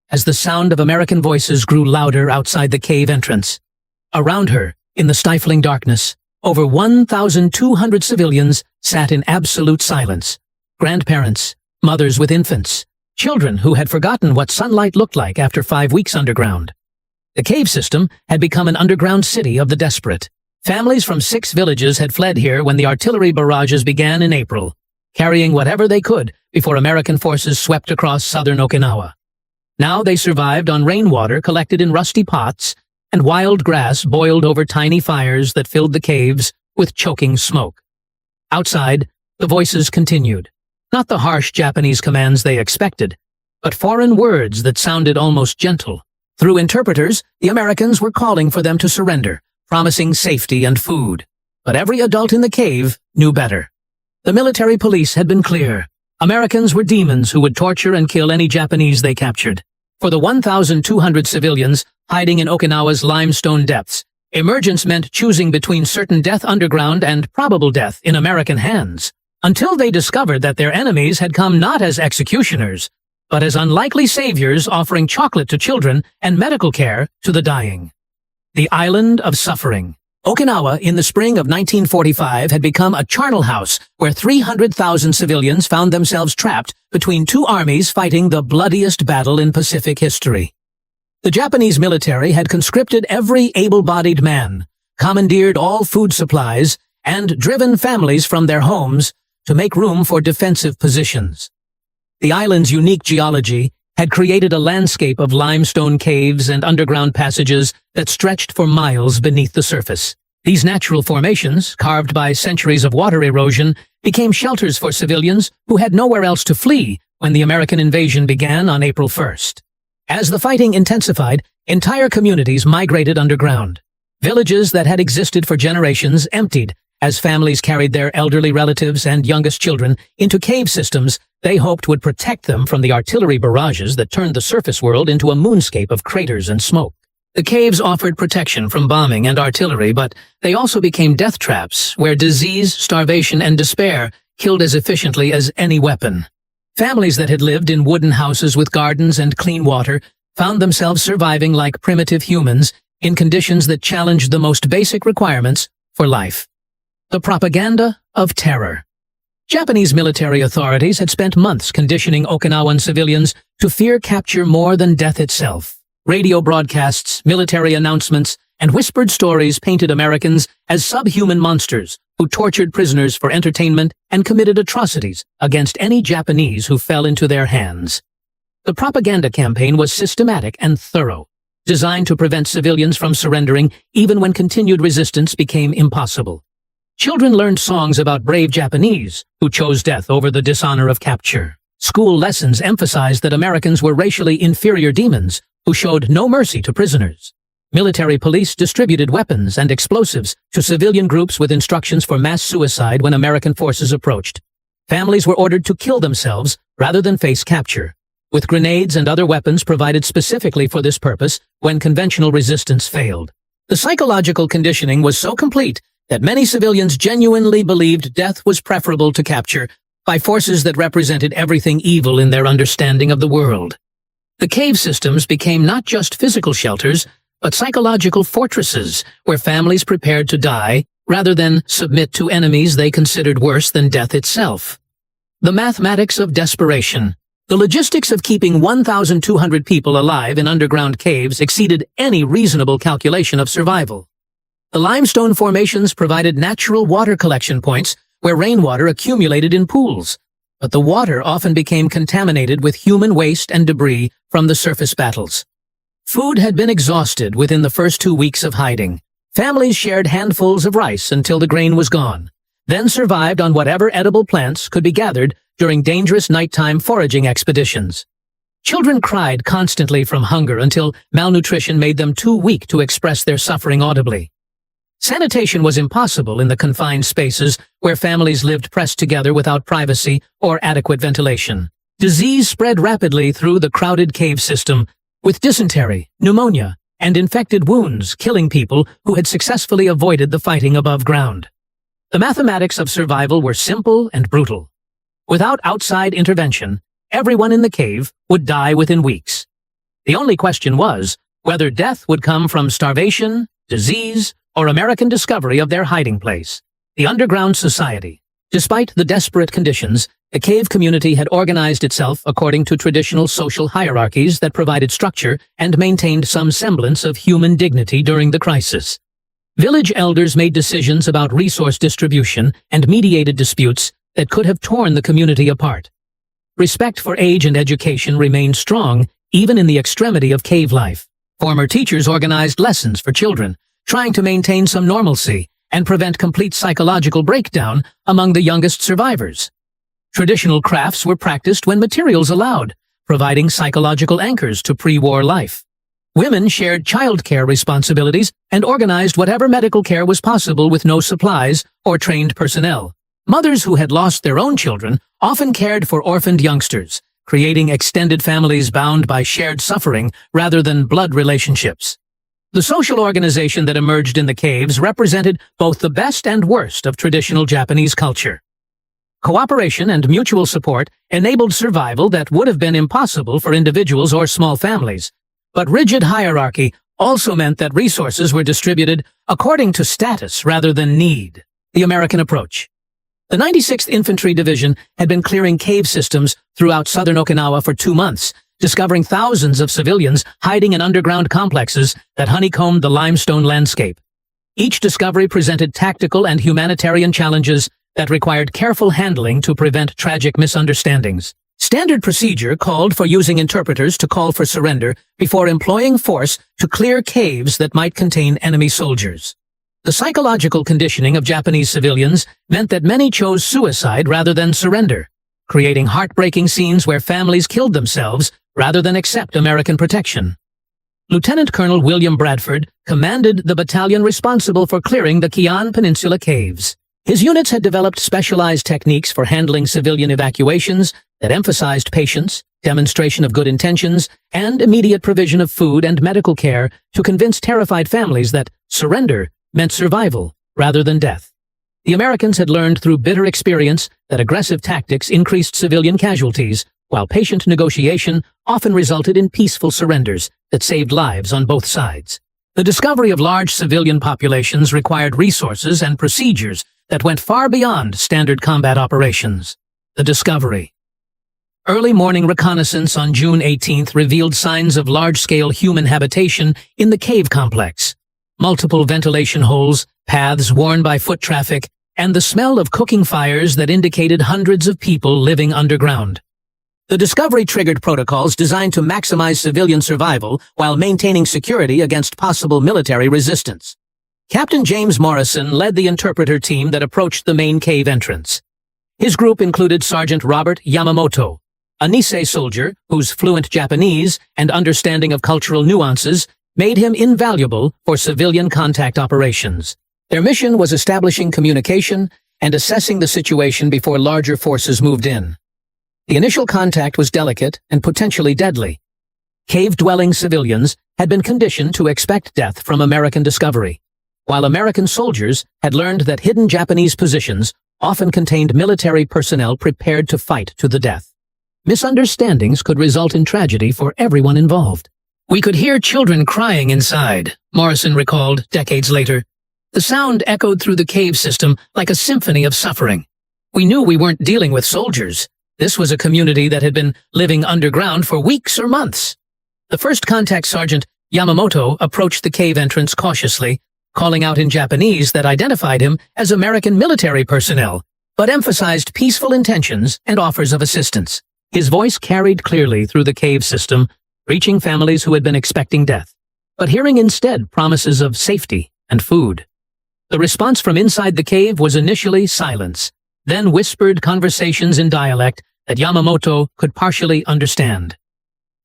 as the sound of American voices grew louder outside the cave entrance. Around her, in the stifling darkness, over 1,200 civilians sat in absolute silence. Grandparents, mothers with infants, children who had forgotten what sunlight looked like after 5 weeks underground. The cave system had become an underground city of the desperate. Families from 6 villages had fled here when the artillery barrages began in April, carrying whatever they could before American forces swept across southern Okinawa. Now they survived on rainwater collected in rusty pots and wild grass boiled over tiny fires that filled the caves with choking smoke. Outside, the voices continued. Not the harsh Japanese commands they expected, but foreign words that sounded almost gentle. Through interpreters, the Americans were calling for them to surrender, promising safety and food. But every adult in the cave knew better. The military police had been clear. Americans were demons who would torture and kill any Japanese they captured. For the 1,200 civilians hiding in Okinawa's limestone depths, emergence meant choosing between certain death underground and probable death in American hands, until they discovered that their enemies had come not as executioners, but as unlikely saviors offering chocolate to children and medical care to the dying. The Island of Suffering. Okinawa, in the spring of 1945, had become a charnel house where 300,000 civilians found themselves trapped between 2 armies fighting the bloodiest battle in Pacific history. The Japanese military had conscripted every able-bodied man, commandeered all food supplies, and driven families from their homes to make room for defensive positions. The island's unique geology had created a landscape of limestone caves and underground passages that stretched for miles beneath the surface. These natural formations, carved by centuries of water erosion, became shelters for civilians who had nowhere else to flee when the American invasion began on April 1st. As the fighting intensified, entire communities migrated underground. Villages that had existed for generations emptied as families carried their elderly relatives and youngest children into cave systems they hoped would protect them from the artillery barrages that turned the surface world into a moonscape of craters and smoke. The caves offered protection from bombing and artillery, but they also became death traps where disease, starvation, and despair killed as efficiently as any weapon. Families that had lived in wooden houses with gardens and clean water found themselves surviving like primitive humans in conditions that challenged the most basic requirements for life. The propaganda of terror. Japanese military authorities had spent months conditioning Okinawan civilians to fear capture more than death itself. Radio broadcasts, military announcements, and whispered stories painted Americans as subhuman monsters who tortured prisoners for entertainment and committed atrocities against any Japanese who fell into their hands. The propaganda campaign was systematic and thorough, designed to prevent civilians from surrendering even when continued resistance became impossible. Children learned songs about brave Japanese who chose death over the dishonor of capture. School lessons emphasized that Americans were racially inferior demons who showed no mercy to prisoners. Military police distributed weapons and explosives to civilian groups with instructions for mass suicide when American forces approached. Families were ordered to kill themselves rather than face capture, with grenades and other weapons provided specifically for this purpose when conventional resistance failed. The psychological conditioning was so complete that many civilians genuinely believed death was preferable to capture by forces that represented everything evil in their understanding of the world. The cave systems became not just physical shelters, but psychological fortresses where families prepared to die rather than submit to enemies they considered worse than death itself. The mathematics of desperation. The logistics of keeping 1,200 people alive in underground caves exceeded any reasonable calculation of survival. The limestone formations provided natural water collection points where rainwater accumulated in pools, but the water often became contaminated with human waste and debris from the surface battles. Food had been exhausted within the first 2 weeks of hiding. Families shared handfuls of rice until the grain was gone, then survived on whatever edible plants could be gathered during dangerous nighttime foraging expeditions. Children cried constantly from hunger until malnutrition made them too weak to express their suffering audibly. Sanitation was impossible in the confined spaces where families lived pressed together without privacy or adequate ventilation. Disease spread rapidly through the crowded cave system, with dysentery, pneumonia, and infected wounds killing people who had successfully avoided the fighting above ground. The mathematics of survival were simple and brutal. Without outside intervention, everyone in the cave would die within weeks. The only question was whether death would come from starvation, disease, or American discovery of their hiding place, the underground society. Despite the desperate conditions, the cave community had organized itself according to traditional social hierarchies that provided structure and maintained some semblance of human dignity during the crisis. Village elders made decisions about resource distribution and mediated disputes that could have torn the community apart. Respect for age and education remained strong, even in the extremity of cave life. Former teachers organized lessons for children, trying to maintain some normalcy and prevent complete psychological breakdown among the youngest survivors. Traditional crafts were practiced when materials allowed, providing psychological anchors to pre-war life. Women shared childcare responsibilities and organized whatever medical care was possible with no supplies or trained personnel. Mothers who had lost their own children often cared for orphaned youngsters, creating extended families bound by shared suffering rather than blood relationships. The social organization that emerged in the caves represented both the best and worst of traditional Japanese culture. Cooperation and mutual support enabled survival that would have been impossible for individuals or small families. But rigid hierarchy also meant that resources were distributed according to status rather than need. The American approach. The 96th Infantry Division had been clearing cave systems throughout southern Okinawa for 2 months, discovering thousands of civilians hiding in underground complexes that honeycombed the limestone landscape. Each discovery presented tactical and humanitarian challenges that required careful handling to prevent tragic misunderstandings. Standard procedure called for using interpreters to call for surrender before employing force to clear caves that might contain enemy soldiers. The psychological conditioning of Japanese civilians meant that many chose suicide rather than surrender, creating heartbreaking scenes where families killed themselves rather than accept American protection. Lieutenant Colonel William Bradford commanded the battalion responsible for clearing the Kian Peninsula caves. His units had developed specialized techniques for handling civilian evacuations that emphasized patience, demonstration of good intentions, and immediate provision of food and medical care to convince terrified families that surrender meant survival rather than death. The Americans had learned through bitter experience that aggressive tactics increased civilian casualties, while patient negotiation often resulted in peaceful surrenders that saved lives on both sides. The discovery of large civilian populations required resources and procedures that went far beyond standard combat operations. The discovery. Early morning reconnaissance on June 18th revealed signs of large-scale human habitation in the cave complex. Multiple ventilation holes, paths worn by foot traffic, and the smell of cooking fires that indicated hundreds of people living underground. The discovery triggered protocols designed to maximize civilian survival while maintaining security against possible military resistance. Captain James Morrison led the interpreter team that approached the main cave entrance. His group included Sergeant Robert Yamamoto, a Nisei soldier whose fluent Japanese and understanding of cultural nuances made him invaluable for civilian contact operations. Their mission was establishing communication and assessing the situation before larger forces moved in. The initial contact was delicate and potentially deadly. Cave-dwelling civilians had been conditioned to expect death from American discovery, while American soldiers had learned that hidden Japanese positions often contained military personnel prepared to fight to the death. Misunderstandings could result in tragedy for everyone involved. "We could hear children crying inside," Morrison recalled decades later. "The sound echoed through the cave system like a symphony of suffering. We knew we weren't dealing with soldiers. This was a community that had been living underground for weeks or months." The first contact Sergeant Yamamoto approached the cave entrance cautiously, calling out in Japanese that identified him as American military personnel, but emphasized peaceful intentions and offers of assistance. His voice carried clearly through the cave system, reaching families who had been expecting death, but hearing instead promises of safety and food. The response from inside the cave was initially silence, then whispered conversations in dialect that Yamamoto could partially understand.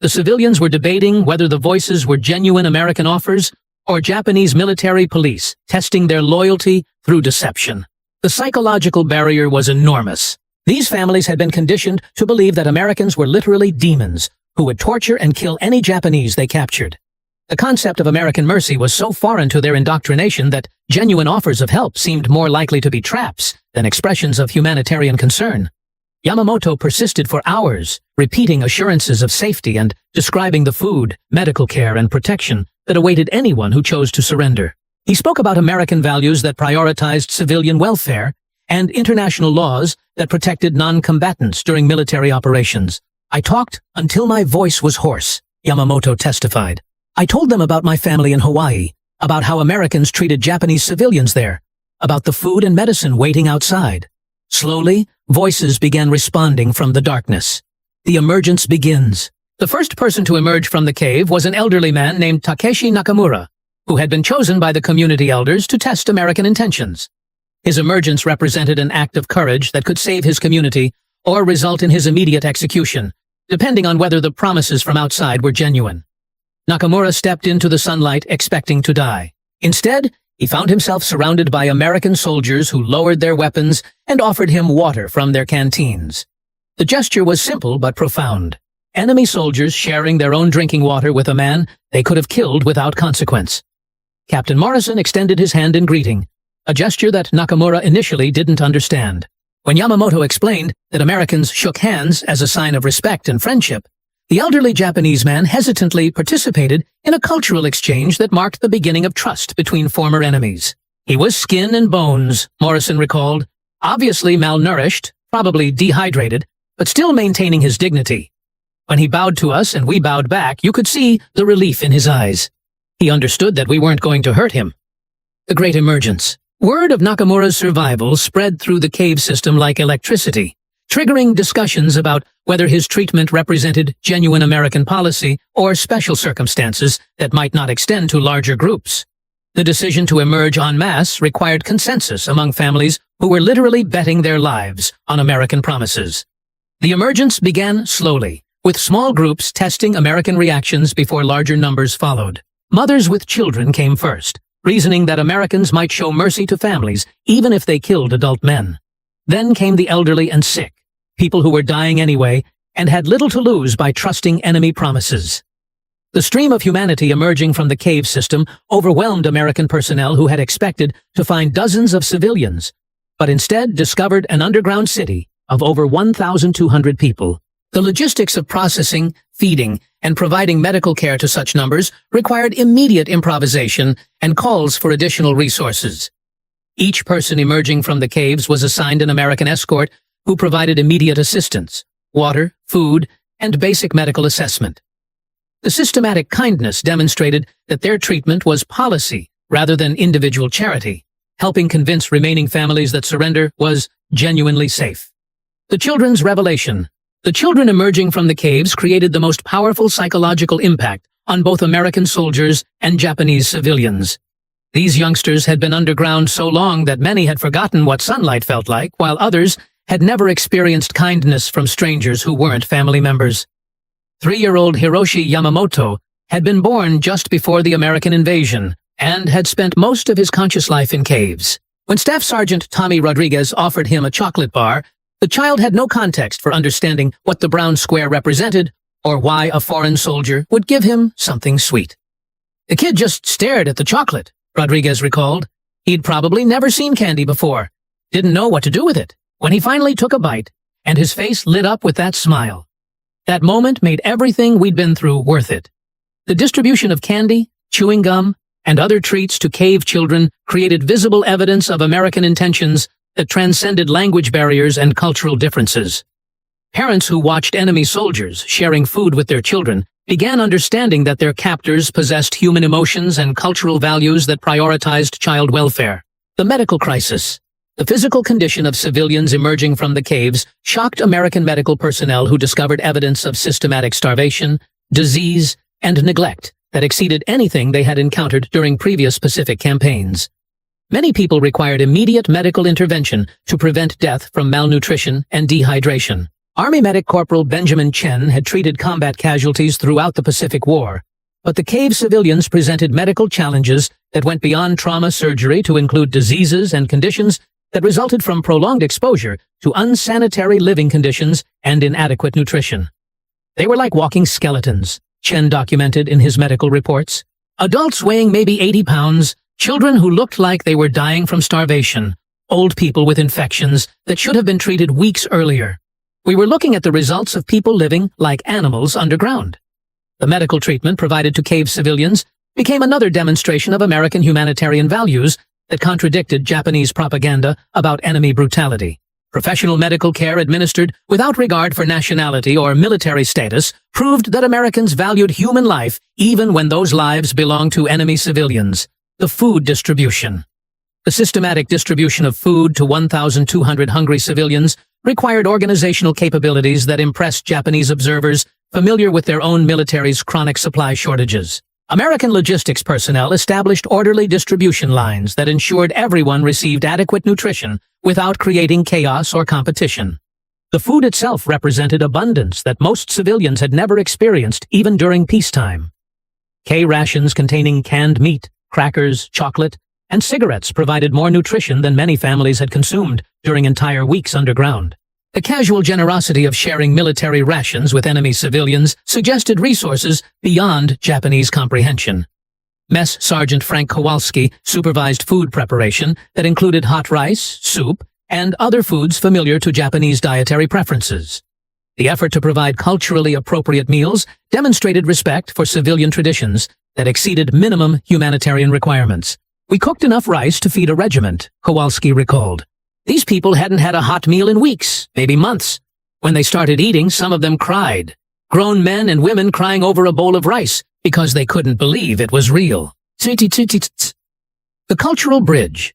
The civilians were debating whether the voices were genuine American offers or Japanese military police testing their loyalty through deception. The psychological barrier was enormous. These families had been conditioned to believe that Americans were literally demons who would torture and kill any Japanese they captured. The concept of American mercy was so foreign to their indoctrination that genuine offers of help seemed more likely to be traps than expressions of humanitarian concern. Yamamoto persisted for hours, repeating assurances of safety and describing the food, medical care, and protection that awaited anyone who chose to surrender. He spoke about American values that prioritized civilian welfare and international laws that protected non-combatants during military operations. "I talked until my voice was hoarse," Yamamoto testified. "I told them about my family in Hawaii, about how Americans treated Japanese civilians there, about the food and medicine waiting outside." Slowly, voices began responding from the darkness. The emergence begins. The first person to emerge from the cave was an elderly man named Takeshi Nakamura, who had been chosen by the community elders to test American intentions. His emergence represented an act of courage that could save his community or result in his immediate execution, depending on whether the promises from outside were genuine. Nakamura stepped into the sunlight expecting to die. Instead, he found himself surrounded by American soldiers who lowered their weapons and offered him water from their canteens. The gesture was simple but profound. Enemy soldiers sharing their own drinking water with a man they could have killed without consequence. Captain Morrison extended his hand in greeting, a gesture that Nakamura initially didn't understand. When Yamamoto explained that Americans shook hands as a sign of respect and friendship, the elderly Japanese man hesitantly participated in a cultural exchange that marked the beginning of trust between former enemies. He was skin and bones, Morrison recalled, obviously malnourished, probably dehydrated, but still maintaining his dignity. When he bowed to us and we bowed back, you could see the relief in his eyes. He understood that we weren't going to hurt him. The Great Emergence. Word of Nakamura's survival spread through the cave system like electricity, triggering discussions about whether his treatment represented genuine American policy or special circumstances that might not extend to larger groups. The decision to emerge en masse required consensus among families who were literally betting their lives on American promises. The emergence began slowly, with small groups testing American reactions before larger numbers followed. Mothers with children came first, reasoning that Americans might show mercy to families even if they killed adult men. Then came the elderly and sick, people who were dying anyway and had little to lose by trusting enemy promises. The stream of humanity emerging from the cave system overwhelmed American personnel who had expected to find dozens of civilians, but instead discovered an underground city of over 1,200 people. The logistics of processing, feeding, and providing medical care to such numbers required immediate improvisation and calls for additional resources. Each person emerging from the caves was assigned an American escort who provided immediate assistance, water, food, and basic medical assessment. The systematic kindness demonstrated that their treatment was policy rather than individual charity, helping convince remaining families that surrender was genuinely safe. The children's revelation. The children emerging from the caves created the most powerful psychological impact on both American soldiers and Japanese civilians. These youngsters had been underground so long that many had forgotten what sunlight felt like, while others had never experienced kindness from strangers who weren't family members. 3-year-old Hiroshi Yamamoto had been born just before the American invasion and had spent most of his conscious life in caves. When Staff Sergeant Tommy Rodriguez offered him a chocolate bar, the child had no context for understanding what the brown square represented or why a foreign soldier would give him something sweet. The kid just stared at the chocolate, Rodriguez recalled. He'd probably never seen candy before, didn't know what to do with it, when he finally took a bite, and his face lit up with that smile. That moment made everything we'd been through worth it. The distribution of candy, chewing gum, and other treats to cave children created visible evidence of American intentions that transcended language barriers and cultural differences. Parents who watched enemy soldiers sharing food with their children began understanding that their captors possessed human emotions and cultural values that prioritized child welfare. The medical crisis. The physical condition of civilians emerging from the caves shocked American medical personnel who discovered evidence of systematic starvation, disease, and neglect that exceeded anything they had encountered during previous Pacific campaigns. Many people required immediate medical intervention to prevent death from malnutrition and dehydration. Army Medic Corporal Benjamin Chen had treated combat casualties throughout the Pacific War, but the cave civilians presented medical challenges that went beyond trauma surgery to include diseases and conditions that resulted from prolonged exposure to unsanitary living conditions and inadequate nutrition. They were like walking skeletons, Chen documented in his medical reports. Adults weighing maybe 80 pounds, children who looked like they were dying from starvation, old people with infections that should have been treated weeks earlier. We were looking at the results of people living like animals underground. The medical treatment provided to cave civilians became another demonstration of American humanitarian values that contradicted Japanese propaganda about enemy brutality. Professional medical care administered without regard for nationality or military status proved that Americans valued human life even when those lives belonged to enemy civilians. The food distribution. The systematic distribution of food to 1,200 hungry civilians required organizational capabilities that impressed Japanese observers familiar with their own military's chronic supply shortages. American logistics personnel established orderly distribution lines that ensured everyone received adequate nutrition without creating chaos or competition. The food itself represented abundance that most civilians had never experienced even during peacetime. K-rations containing canned meat, crackers, chocolate, and cigarettes provided more nutrition than many families had consumed during entire weeks underground. The casual generosity of sharing military rations with enemy civilians suggested resources beyond Japanese comprehension. Mess Sergeant Frank Kowalski supervised food preparation that included hot rice, soup, and other foods familiar to Japanese dietary preferences. The effort to provide culturally appropriate meals demonstrated respect for civilian traditions that exceeded minimum humanitarian requirements. "We cooked enough rice to feed a regiment," Kowalski recalled. "These people hadn't had a hot meal in weeks, maybe months. When they started eating, some of them cried. Grown men and women crying over a bowl of rice because they couldn't believe it was real." The cultural bridge.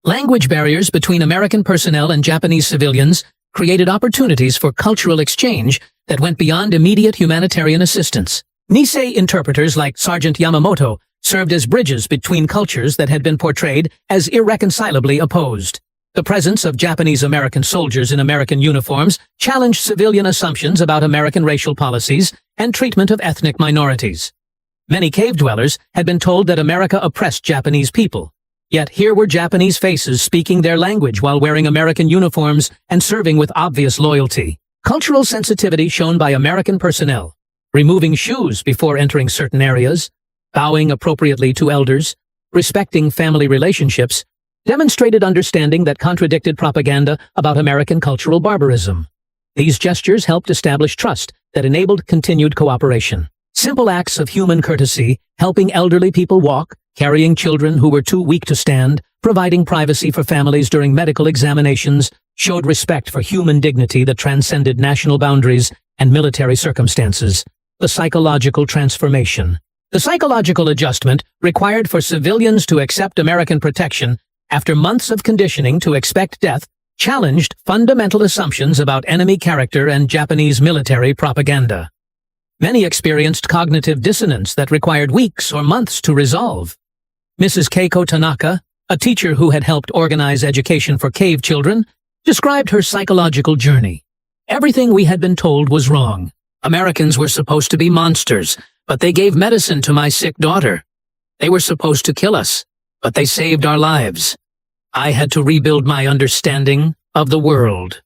Language barriers between American personnel and Japanese civilians created opportunities for cultural exchange that went beyond immediate humanitarian assistance. Nisei interpreters like Sergeant Yamamoto served as bridges between cultures that had been portrayed as irreconcilably opposed. The presence of Japanese-American soldiers in American uniforms challenged civilian assumptions about American racial policies and treatment of ethnic minorities. Many cave dwellers had been told that America oppressed Japanese people. Yet here were Japanese faces speaking their language while wearing American uniforms and serving with obvious loyalty. Cultural sensitivity shown by American personnel, removing shoes before entering certain areas, bowing appropriately to elders, respecting family relationships, demonstrated understanding that contradicted propaganda about American cultural barbarism. These gestures helped establish trust that enabled continued cooperation. Simple acts of human courtesy, helping elderly people walk, carrying children who were too weak to stand, providing privacy for families during medical examinations, showed respect for human dignity that transcended national boundaries and military circumstances. The psychological transformation. The psychological adjustment required for civilians to accept American protection after months of conditioning to expect death challenged fundamental assumptions about enemy character and Japanese military propaganda. Many experienced cognitive dissonance that required weeks or months to resolve. Mrs. Keiko Tanaka, a teacher who had helped organize education for cave children, described her psychological journey. "Everything we had been told was wrong. Americans were supposed to be monsters, but they gave medicine to my sick daughter. They were supposed to kill us, but they saved our lives. I had to rebuild my understanding of the world."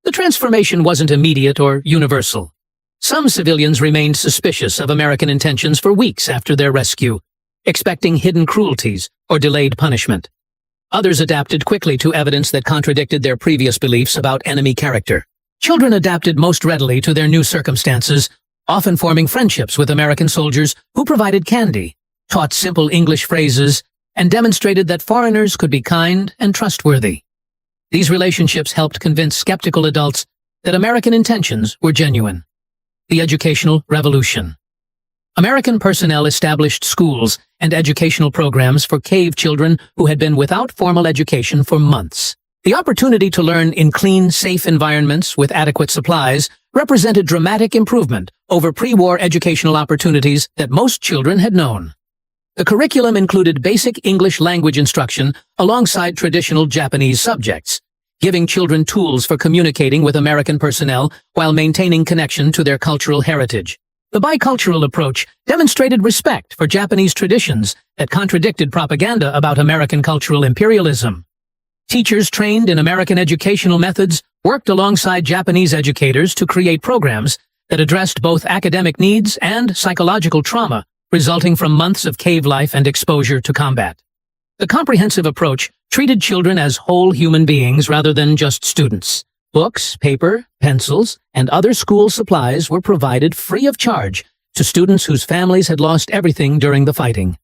The transformation wasn't immediate or universal. Some civilians remained suspicious of American intentions for weeks after their rescue, expecting hidden cruelties or delayed punishment. Others adapted quickly to evidence that contradicted their previous beliefs about enemy character. Children adapted most readily to their new circumstances, often forming friendships with American soldiers who provided candy, taught simple English phrases, and demonstrated that foreigners could be kind and trustworthy. These relationships helped convince skeptical adults that American intentions were genuine. The educational revolution. American personnel established schools and educational programs for cave children who had been without formal education for months. The opportunity to learn in clean, safe environments with adequate supplies represented dramatic improvement over pre-war educational opportunities that most children had known. The curriculum included basic English language instruction alongside traditional Japanese subjects, giving children tools for communicating with American personnel while maintaining connection to their cultural heritage. The bicultural approach demonstrated respect for Japanese traditions that contradicted propaganda about American cultural imperialism. Teachers trained in American educational methods worked alongside Japanese educators to create programs that addressed both academic needs and psychological trauma resulting from months of cave life and exposure to combat. The comprehensive approach treated children as whole human beings rather than just students. Books, paper, pencils, and other school supplies were provided free of charge to students whose families had lost everything during the fighting.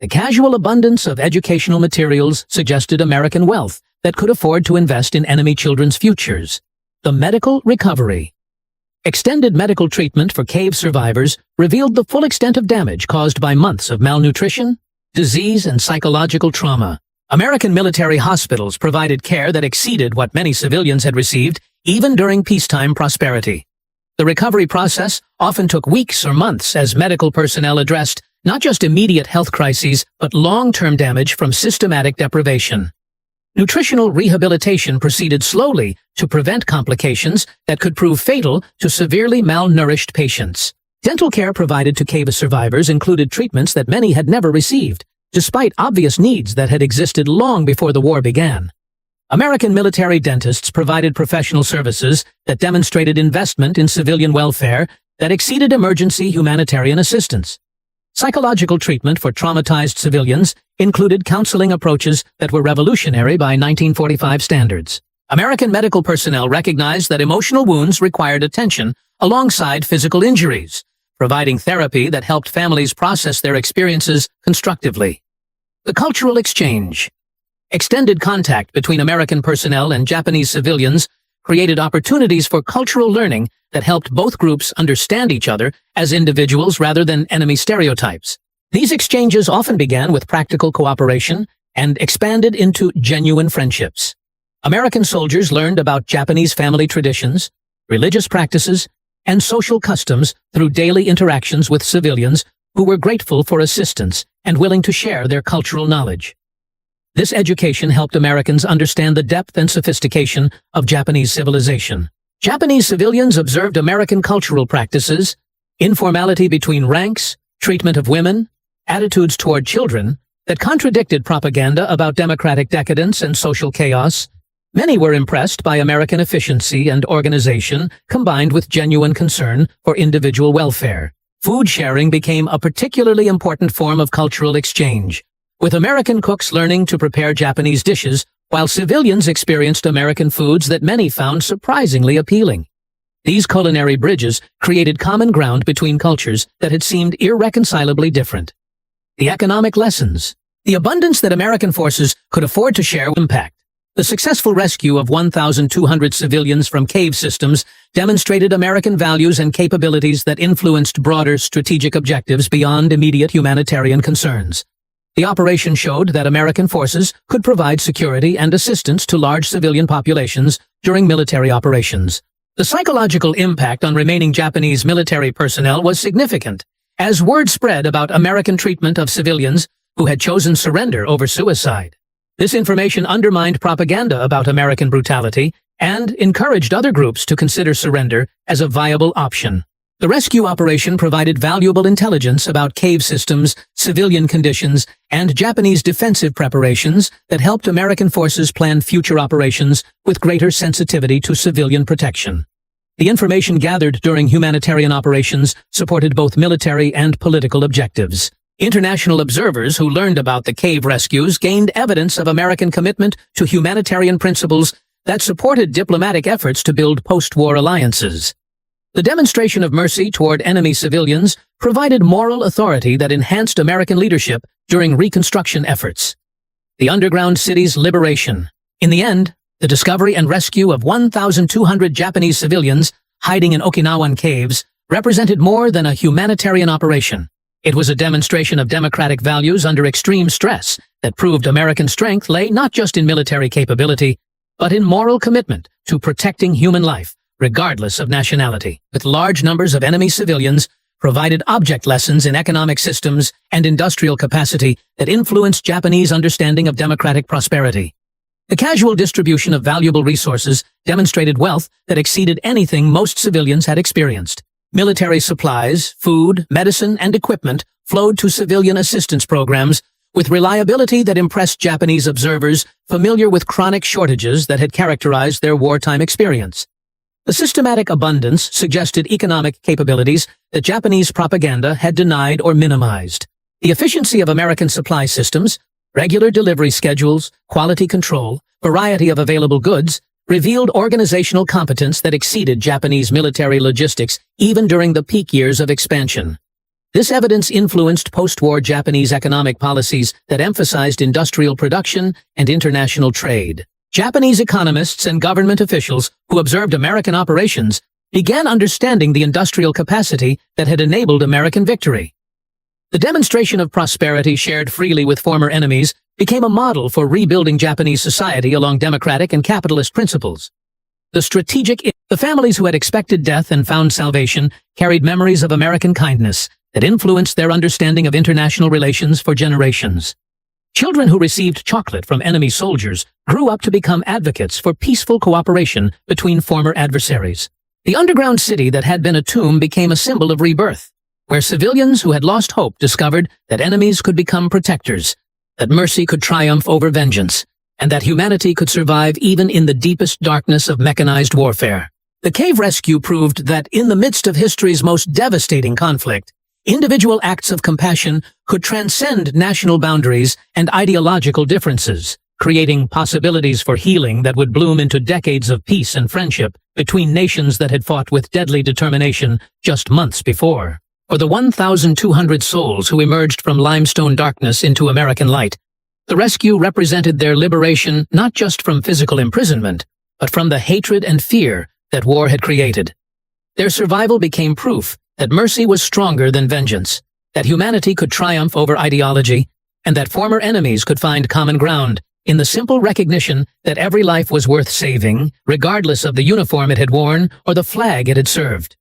The casual abundance of educational materials suggested American wealth that could afford to invest in enemy children's futures. The medical recovery. Extended medical treatment for cave survivors revealed the full extent of damage caused by months of malnutrition, disease, and psychological trauma. American military hospitals provided care that exceeded what many civilians had received, even during peacetime prosperity. The recovery process often took weeks or months as medical personnel addressed not just immediate health crises, but long-term damage from systematic deprivation. Nutritional rehabilitation proceeded slowly to prevent complications that could prove fatal to severely malnourished patients. Dental care provided to cave survivors included treatments that many had never received, despite obvious needs that had existed long before the war began. American military dentists provided professional services that demonstrated investment in civilian welfare that exceeded emergency humanitarian assistance. Psychological treatment for traumatized civilians included counseling approaches that were revolutionary by 1945 standards. American medical personnel recognized that emotional wounds required attention alongside physical injuries, providing therapy that helped families process their experiences constructively. The cultural exchange. Extended contact between American personnel and Japanese civilians created opportunities for cultural learning that helped both groups understand each other as individuals rather than enemy stereotypes. These exchanges often began with practical cooperation and expanded into genuine friendships. American soldiers learned about Japanese family traditions, religious practices, and social customs through daily interactions with civilians who were grateful for assistance and willing to share their cultural knowledge. This education helped Americans understand the depth and sophistication of Japanese civilization. Japanese civilians observed American cultural practices, informality between ranks, treatment of women, attitudes toward children that contradicted propaganda about democratic decadence and social chaos. Many were impressed by American efficiency and organization combined with genuine concern for individual welfare. Food sharing became a particularly important form of cultural exchange, with American cooks learning to prepare Japanese dishes while civilians experienced American foods that many found surprisingly appealing. These culinary bridges created common ground between cultures that had seemed irreconcilably different. The economic lessons. The abundance that American forces could afford to share impact. The successful rescue of 1,200 civilians from cave systems demonstrated American values and capabilities that influenced broader strategic objectives beyond immediate humanitarian concerns. The operation showed that American forces could provide security and assistance to large civilian populations during military operations. The psychological impact on remaining Japanese military personnel was significant, as word spread about American treatment of civilians who had chosen surrender over suicide. This information undermined propaganda about American brutality and encouraged other groups to consider surrender as a viable option. The rescue operation provided valuable intelligence about cave systems, civilian conditions, and Japanese defensive preparations that helped American forces plan future operations with greater sensitivity to civilian protection. The information gathered during humanitarian operations supported both military and political objectives. International observers who learned about the cave rescues gained evidence of American commitment to humanitarian principles that supported diplomatic efforts to build post-war alliances. The demonstration of mercy toward enemy civilians provided moral authority that enhanced American leadership during reconstruction efforts. The underground city's liberation. In the end, the discovery and rescue of 1,200 Japanese civilians hiding in Okinawan caves represented more than a humanitarian operation. It was a demonstration of democratic values under extreme stress that proved American strength lay not just in military capability, but in moral commitment to protecting human life, regardless of nationality. With large numbers of enemy civilians, provided object lessons in economic systems and industrial capacity that influenced Japanese understanding of democratic prosperity. The casual distribution of valuable resources demonstrated wealth that exceeded anything most civilians had experienced. Military supplies, food, medicine, and equipment flowed to civilian assistance programs with reliability that impressed Japanese observers familiar with chronic shortages that had characterized their wartime experience. The systematic abundance suggested economic capabilities that Japanese propaganda had denied or minimized. The efficiency of American supply systems, regular delivery schedules, quality control, variety of available goods, revealed organizational competence that exceeded Japanese military logistics even during the peak years of expansion. This evidence influenced post-war Japanese economic policies that emphasized industrial production and international trade. Japanese economists and government officials who observed American operations began understanding the industrial capacity that had enabled American victory. The demonstration of prosperity shared freely with former enemies became a model for rebuilding Japanese society along democratic and capitalist principles. The families who had expected death and found salvation carried memories of American kindness that influenced their understanding of international relations for generations. Children who received chocolate from enemy soldiers grew up to become advocates for peaceful cooperation between former adversaries. The underground city that had been a tomb became a symbol of rebirth, where civilians who had lost hope discovered that enemies could become protectors, that mercy could triumph over vengeance, and that humanity could survive even in the deepest darkness of mechanized warfare. The cave rescue proved that in the midst of history's most devastating conflict, individual acts of compassion could transcend national boundaries and ideological differences, creating possibilities for healing that would bloom into decades of peace and friendship between nations that had fought with deadly determination just months before. For the 1,200 souls who emerged from limestone darkness into American light, the rescue represented their liberation not just from physical imprisonment, but from the hatred and fear that war had created. Their survival became proof that mercy was stronger than vengeance, that humanity could triumph over ideology, and that former enemies could find common ground in the simple recognition that every life was worth saving, regardless of the uniform it had worn or the flag it had served.